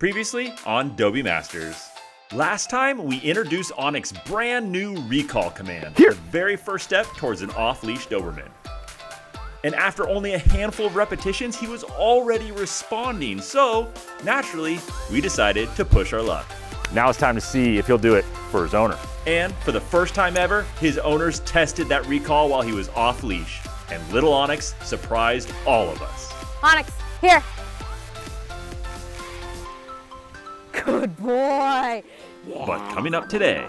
Previously on Dobie Masters. Last time, we introduced Onyx's brand new recall command, the very first step towards an off-leash Doberman. And after only a handful of repetitions, he was already responding, so naturally, we decided to push our luck. Now it's time to see if he'll do it for his owner. And for the first time ever, his owners tested that recall while he was off-leash, and little Onyx surprised all of us. Onyx, here. Good boy. Yeah. But coming up today,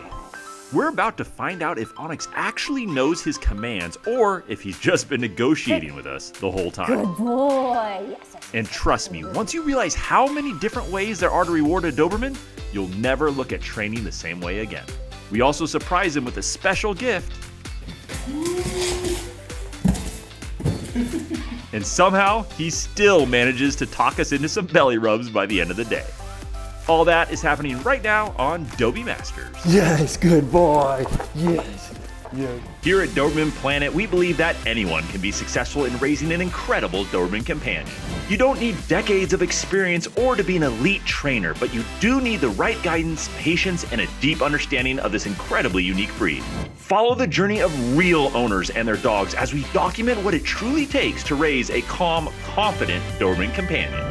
we're about to find out if Onyx actually knows his commands or if he's just been negotiating with us the whole time. Good boy. Yes. And trust me, once you realize how many different ways there are to reward a Doberman, you'll never look at training the same way again. We also surprise him with a special gift. And somehow, he still manages to talk us into some belly rubs by the end of the day. All that is happening right now on Dobie Masters. Yes, good boy. Yes. Yes. Here at Doberman Planet, we believe that anyone can be successful in raising an incredible Doberman companion. You don't need decades of experience or to be an elite trainer, but you do need the right guidance, patience, and a deep understanding of this incredibly unique breed. Follow the journey of real owners and their dogs as we document what it truly takes to raise a calm, confident Doberman companion.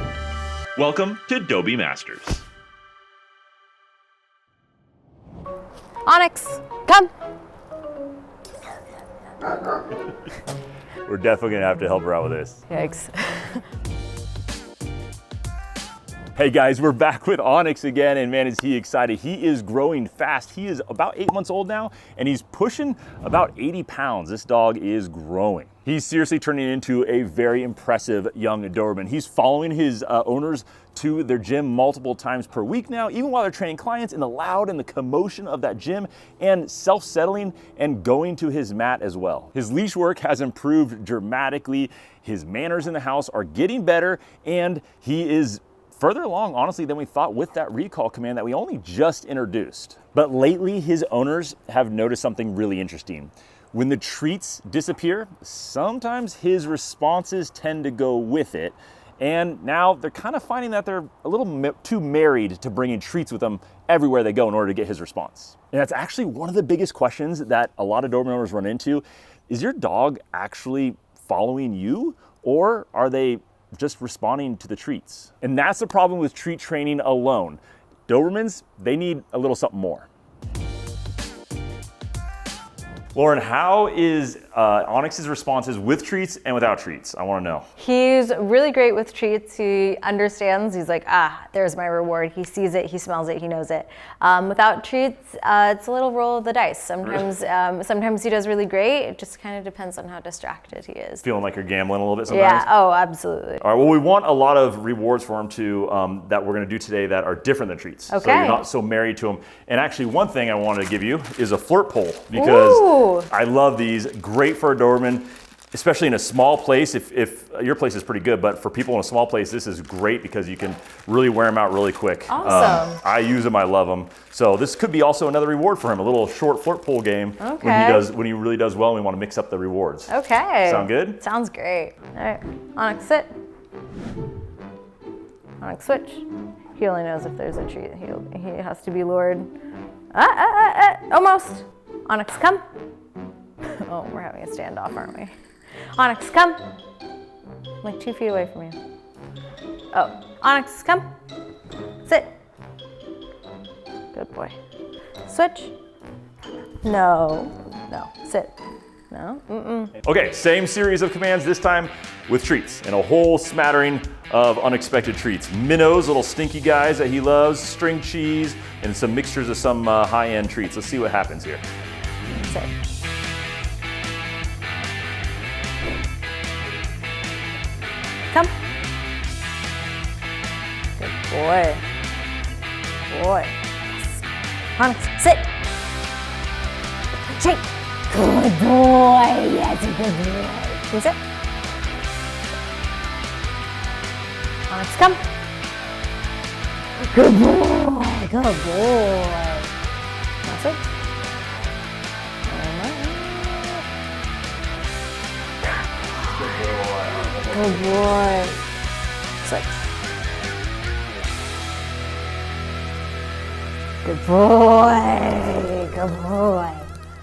Welcome to Dobie Masters. Onyx, come. We're definitely gonna have to help her out with this. Yikes. Hey guys, we're back with Onyx again, and man, is he excited. He is growing fast. He is about 8 months old now, and he's pushing about 80 pounds. This dog is growing. He's seriously turning into a very impressive young Doberman. He's following his owners to their gym multiple times per week now, even while they're training clients in the loud and the commotion of that gym, and self-settling and going to his mat as well. His leash work has improved dramatically. His manners in the house are getting better, and he is further along, honestly, than we thought with that recall command that we only just introduced. But lately, his owners have noticed something really interesting. When the treats disappear, sometimes his responses tend to go with it. And now they're kind of finding that they're a little too married to bringing treats with them everywhere they go in order to get his response. And that's actually one of the biggest questions that a lot of Doberman owners run into. Is your dog actually following you, or are they just responding to the treats? And that's the problem with treat training alone. Dobermans, they need a little something more. Lauren, how is Onyx's responses with treats and without treats? I want to know. He's really great with treats. He understands. He's like, there's my reward. He sees it, he smells it, he knows it. Without treats, it's a little roll of the dice. Sometimes, sometimes he does really great. It just kind of depends on how distracted he is. Feeling like you're gambling a little bit sometimes? Yeah, oh, absolutely. All right, well, we want a lot of rewards for him too that we're going to do today that are different than treats. Okay. So you're not so married to them. And actually, one thing I wanted to give you is a flirt pole, because Ooh. I love these. Great for a Doberman, especially in a small place. If your place is pretty good, but for people in a small place, this is great because you can really wear them out really quick. Awesome. I use them, I love them. So this could be also another reward for him, a little short flirt pole game. Okay. When he really does well, and we want to mix up the rewards. Okay. Sound good? Sounds great. All right, Onyx, sit. Onyx, switch. He only knows if there's a treat. He has to be lured. Almost. Onyx, come. Oh, we're having a standoff, aren't we? Onyx, come. I'm like 2 feet away from you. Oh, Onyx, come. Sit. Good boy. Switch. No. Sit. No. Okay, same series of commands, this time with treats, and a whole smattering of unexpected treats. Minnows, little stinky guys that he loves, string cheese, and some mixtures of some high-end treats. Let's see what happens here. Sit. Come. Good boy. Boy. Yes. Onyx, sit. Shake. Good boy. Yes, good boy. Can you sit? Onyx, come. Good boy. Good boy. Now switch. Good boy. Good boy. Switch. Good boy. Good boy.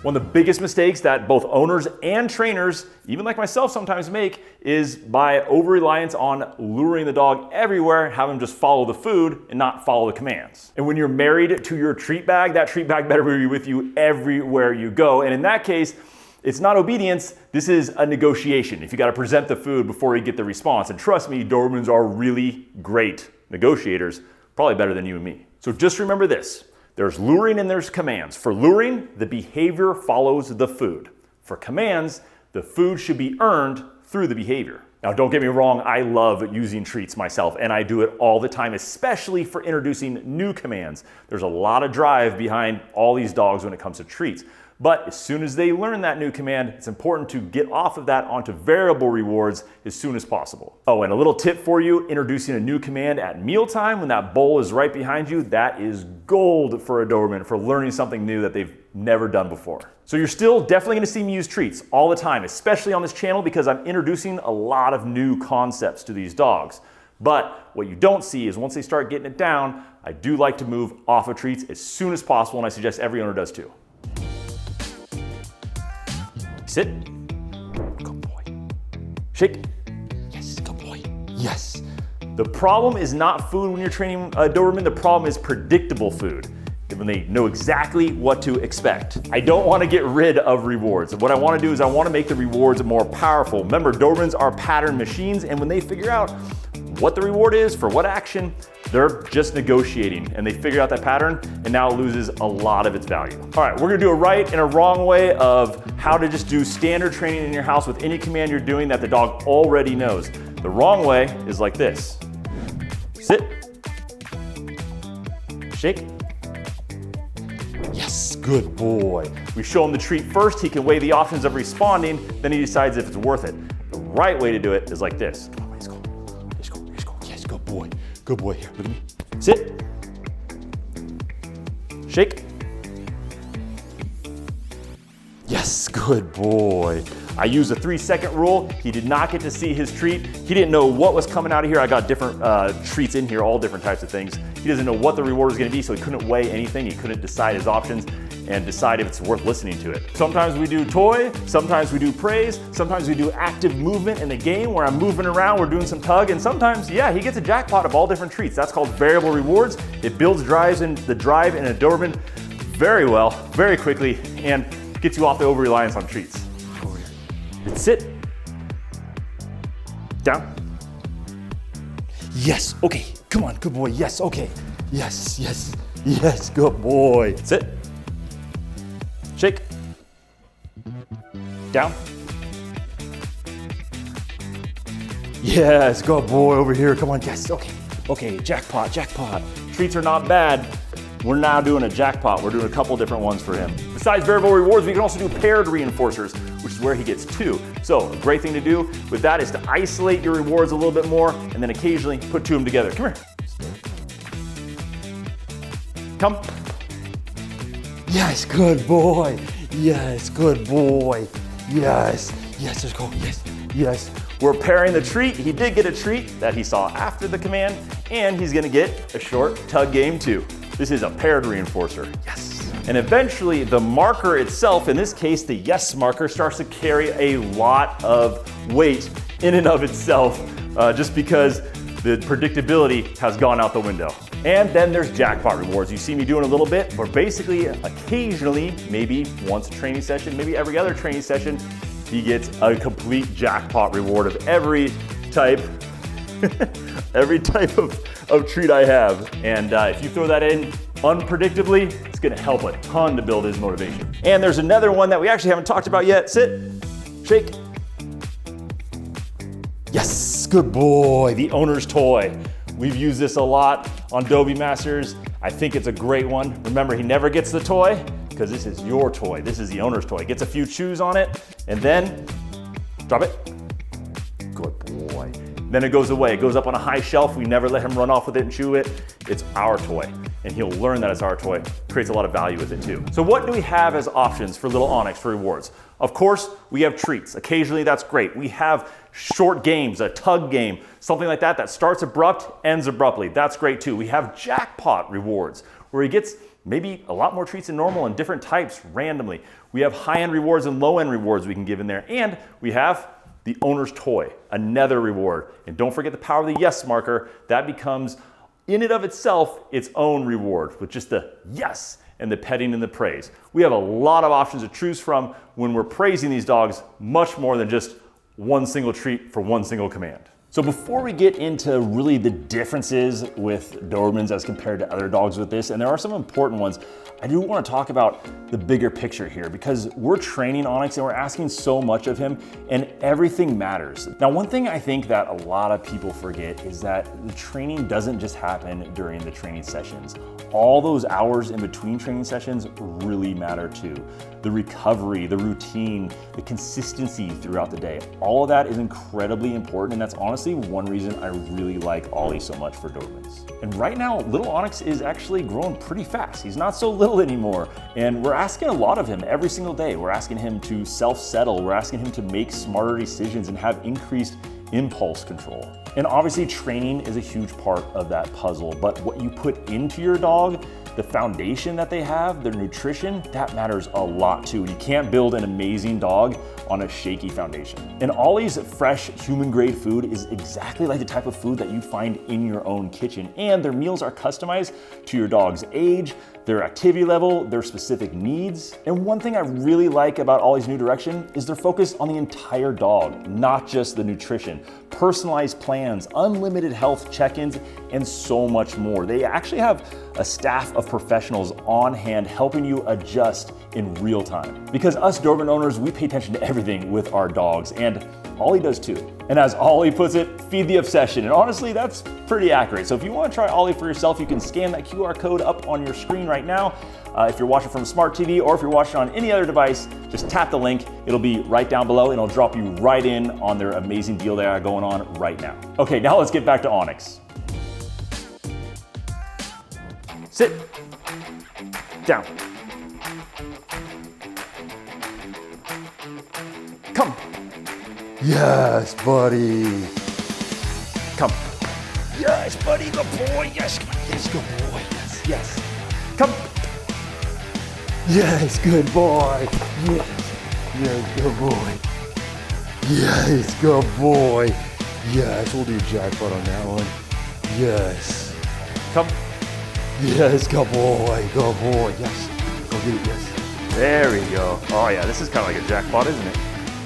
One of the biggest mistakes that both owners and trainers, even like myself, sometimes make is by over-reliance on luring the dog everywhere, have them just follow the food and not follow the commands. And when you're married to your treat bag, that treat bag better be with you everywhere you go. And in that case, it's not obedience, this is a negotiation. If you gotta present the food before you get the response. And trust me, Dobermans are really great negotiators, probably better than you and me. So just remember this. There's luring and there's commands. For luring, the behavior follows the food. For commands, the food should be earned through the behavior. Now, don't get me wrong, I love using treats myself, and I do it all the time, especially for introducing new commands. There's a lot of drive behind all these dogs when it comes to treats. But as soon as they learn that new command, it's important to get off of that onto variable rewards as soon as possible. Oh, and a little tip for you, introducing a new command at mealtime when that bowl is right behind you, that is gold for a Doberman for learning something new that they've never done before. So you're still definitely gonna see me use treats all the time, especially on this channel because I'm introducing a lot of new concepts to these dogs. But what you don't see is once they start getting it down, I do like to move off of treats as soon as possible, and I suggest every owner does too. Sit. Good boy. Shake. Yes, good boy. Yes. The problem is not food when you're training a Doberman. The problem is predictable food, when they know exactly what to expect. I don't want to get rid of rewards. What I want to do is I want to make the rewards more powerful. Remember, Dobermans are pattern machines, and when they figure out what the reward is for what action, they're just negotiating, and they figure out that pattern, and now it loses a lot of its value. All right, we're gonna do a right and a wrong way of how to just do standard training in your house with any command you're doing that the dog already knows. The wrong way is like this. Sit. Shake. Yes, good boy. We show him the treat first, he can weigh the options of responding, then he decides if it's worth it. The right way to do it is like this. Come on, let's go. Let's go, let's go. Yes, good boy. Good boy, here, look at me. Sit. Shake. Yes, good boy. I used a 3-second rule. He did not get to see his treat. He didn't know what was coming out of here. I got different treats in here, all different types of things. He doesn't know what the reward was gonna be, so he couldn't weigh anything. He couldn't decide his options and decide if it's worth listening to it. Sometimes we do toy, sometimes we do praise, sometimes we do active movement in the game where I'm moving around, we're doing some tug, and sometimes, yeah, he gets a jackpot of all different treats. That's called variable rewards. It builds the drive in a Doberman very well, very quickly, and gets you off the over-reliance on treats. Over here. Sit. Down. Yes, okay, come on, good boy, yes, okay. Yes, yes, yes, good boy. Sit. Shake. Down. Yes, good boy over here, come on, yes, okay. Okay, jackpot, jackpot. Treats are not bad. We're now doing a jackpot. We're doing a couple different ones for him. Besides variable rewards, we can also do paired reinforcers, which is where he gets 2. So a great thing to do with that is to isolate your rewards a little bit more and then occasionally put 2 of them together. Come here. Come. Yes, good boy. Yes, good boy. Yes, yes, let's go. Yes, yes. We're pairing the treat. He did get a treat that he saw after the command, and he's gonna get a short tug game too. This is a paired reinforcer, yes. And eventually the marker itself, in this case, the yes marker, starts to carry a lot of weight in and of itself, just because the predictability has gone out the window. And then there's jackpot rewards. You see me doing a little bit, or basically occasionally, maybe once a training session, maybe every other training session, he gets a complete jackpot reward of every type every type of treat I have. And if you throw that in unpredictably, it's gonna help a ton to build his motivation. And there's another one that we actually haven't talked about yet. Sit, shake. Yes, good boy, the owner's toy. We've used this a lot on Dobie Masters. I think it's a great one. Remember, he never gets the toy because this is your toy. This is the owner's toy. Gets a few chews on it and then drop it. Good boy. Then it goes away. It goes up on a high shelf. We never let him run off with it and chew it. It's our toy. And he'll learn that it's our toy. Creates a lot of value with it too. So what do we have as options for little Onyx for rewards? Of course, we have treats. Occasionally that's great. We have short games, a tug game, something like that that starts abrupt, ends abruptly. That's great too. We have jackpot rewards where he gets maybe a lot more treats than normal and different types randomly. We have high-end rewards and low-end rewards we can give in there. And we have the owner's toy, another reward. And don't forget the power of the yes marker. That becomes, in and of itself, its own reward with just the yes and the petting and the praise. We have a lot of options to choose from when we're praising these dogs, much more than just one single treat for one single command. So before we get into really the differences with Dobermans as compared to other dogs with this, and there are some important ones, I do want to talk about the bigger picture here because we're training Onyx and we're asking so much of him and everything matters. Now, one thing I think that a lot of people forget is that the training doesn't just happen during the training sessions. All those hours in between training sessions really matter too. The recovery, the routine, the consistency throughout the day, all of that is incredibly important, and that's honestly one reason I really like OLLIE so much for Dobermans. And right now, little Onyx is actually growing pretty fast. He's not so little anymore, and we're asking a lot of him every single day. We're asking him to self-settle, we're asking him to make smarter decisions and have increased impulse control. And obviously training is a huge part of that puzzle, but what you put into your dog, the foundation that they have, their nutrition, that matters a lot too. You can't build an amazing dog on a shaky foundation. And OLLIE's fresh human grade food is exactly like the type of food that you find in your own kitchen. And their meals are customized to your dog's age, their activity level, their specific needs. And one thing I really like about OLLIE's new direction is their focus on the entire dog, not just the nutrition. Personalized plans, unlimited health check-ins, and so much more. They actually have a staff of professionals on hand helping you adjust in real time. Because us Doberman owners, we pay attention to everything with our dogs, and OLLIE does too. And as OLLIE puts it, feed the obsession. And honestly, that's pretty accurate. So if you want to try OLLIE for yourself, you can scan that QR code up on your screen right now. If you're watching from a smart TV or if you're watching on any other device, just tap the link. It'll be right down below and it'll drop you right in on their amazing deal they are going on right now. Okay, now let's get back to Onyx. Sit. Down. Come. Yes, buddy. Come. Yes, buddy, good boy. Yes, yes, good boy. Yes, yes. Come. Yes, good boy. Yes, yes, good boy. Yes, good boy. Yes, we'll do jackpot on that one. Yes. Come. Yes, good boy. Good boy. Yes. Go get it. Yes. There we go. Oh yeah, this is kind of like a jackpot, isn't it?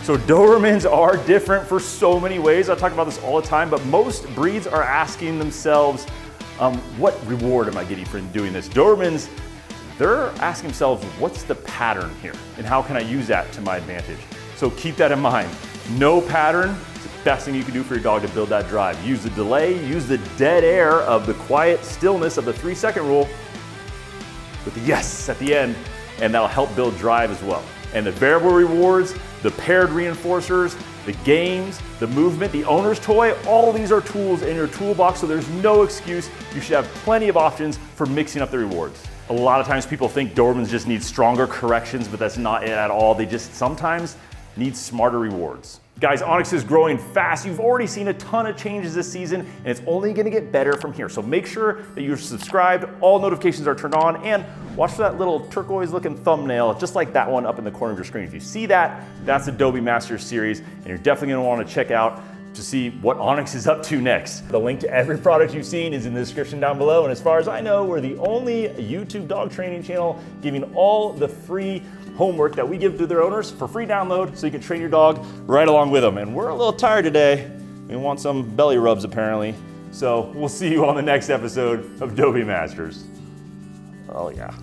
So Dobermans are different for so many ways. I talk about this all the time, but most breeds are asking themselves, what reward am I getting for doing this? Dobermans, they're asking themselves, what's the pattern here? And how can I use that to my advantage? So keep that in mind. No pattern is the best thing you can do for your dog to build that drive. Use the delay, use the dead air of the quiet stillness of the 3-second rule with the yes at the end, and that'll help build drive as well. And the variable rewards, the paired reinforcers, the games, the movement, the owner's toy, all these are tools in your toolbox, so there's no excuse. You should have plenty of options for mixing up the rewards. A lot of times people think Dobermans just need stronger corrections, but that's not it at all. They just sometimes need smarter rewards. Guys, Onyx is growing fast. You've already seen a ton of changes this season, and it's only gonna get better from here. So make sure that you're subscribed, all notifications are turned on, and watch for that little turquoise looking thumbnail, just like that one up in the corner of your screen. If you see that, that's the Dobie Masters series, and you're definitely gonna wanna check out to see what Onyx is up to next. The link to every product you've seen is in the description down below, and as far as I know, we're the only YouTube dog training channel giving all the free homework that we give to their owners for free download so you can train your dog right along with them. And we're a little tired today. We want some belly rubs apparently. So we'll see you on the next episode of Dobie Masters. Oh yeah.